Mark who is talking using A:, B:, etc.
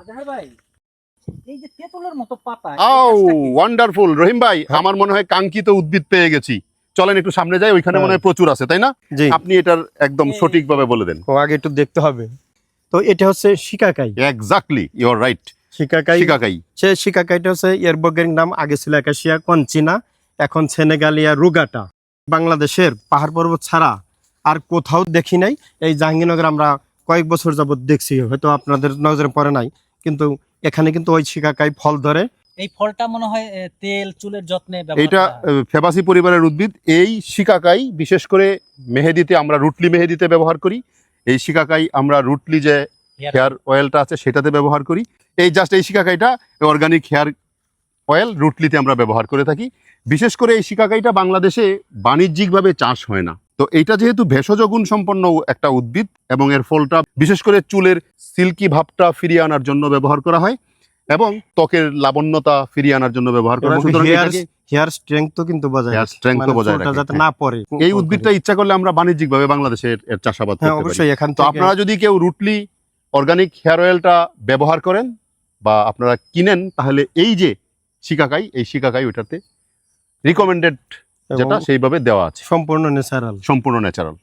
A: আজহার ভাই, এই যে তেঁতুলের মতো পাতা, এই
B: আও
A: গাছটা কি?
B: ওয়ান্ডারফুল রহিম ভাই, আমার মনে হয় কাঙ্ক্ষিত উদ্ভিদ পেয়ে গেছি। চলেন একটু সামনে যাই, ওইখানে মনে হয় প্রচুর আছে, তাই না?
C: জি।
B: আপনি এটার একদম
A: এই
B: সঠিকভাবে বলে দেন।
C: ও আগে একটু দেখতে হবে। তো এটা হচ্ছে shikakai.
B: Exactly, you are right.
C: Shikakai,
B: shikakai.
C: সে শিকাকাইটা হচ্ছে এর বৈজ্ঞানিক নাম আগে ছিল একাশিয়া কনচিনা, এখন সেনেগালিয়া রুগাটা। বাংলাদেশের পাহাড় পর্বত ছাড়া আর কোথাও দেখি নাই। এই জাহাঙ্গীরনগর আমরা কয়েক বছর যাবত দেখছি, হয়তো আপনাদের নজরে পড়ে নাই, কিন্তু এখানে কিন্তু ওই শিকাকাই ফল ধরে।
A: এই ফলটা মনে হয় তেল চুলের যত্নে ব্যবহার
B: এইটা
A: করা হয়।
B: ফেবাসি পরিবারের উদ্ভিদ। এই শিকাকাই বিশেষ করে মেহেদিতে, আমরা রুটলি মেহেদিতে ব্যবহার করি। এই শিকাকাই আমরা রুটলি যে
A: Hair
B: হেয়ার অয়েলটা আছে সেটাতে ব্যবহার করি। এই জাস্ট এই শিকাকাইটা অর্গানিক হেয়ার অয়েল রুটলিতে আমরা ব্যবহার করে থাকি। বিশেষ করে এই শিকাকাইটা বাংলাদেশে বাণিজ্যিকভাবে চাষ হয় না। তো এইটা যেহেতু ভেষজ গুণ সম্পন্ন একটা উদ্ভিদ এবং এর ফলটা বিশেষ করে চুলের সিল্কি ভাবটা ফিরিয়ে আনার জন্য ব্যবহার করা হয় এবং ত্বকের লাবণ্যতা ফিরিয়ে আনার জন্য ব্যবহার করা হয়। সুতরাং এটাকে
C: হেয়ার স্ট্রেংথ কিন্তু বজায়
B: হেয়ার
C: রাখে,
B: স্ট্রেংথ
C: মানে
B: বজায়
C: চুলটা
B: রাখে।
C: যাতে না পড়ে।
B: এই উদ্ভিদটা ইচ্ছা করলে আমরা বাণিজ্যিকভাবে বাংলাদেশে এর চাষাবাদ
C: হ্যাঁ,
B: করতে পারি।
C: অবশ্যই এখান
B: তো
C: থেকে
B: আপনারা যদি কেউ রুটলি অর্গানিক হেয়ার অয়েলটা ব্যবহার করেন বা আপনারা কিনেন, তাহলে এই যে শিকাকাই, এই শিকাকাই ওইটাতে রিকমেন্ডেড,
C: এবং
B: যেটা সেইভাবে দেওয়া আছে,
C: সম্পূর্ণ ন্যাচারাল।
B: সম্পূর্ণ ন্যাচারাল।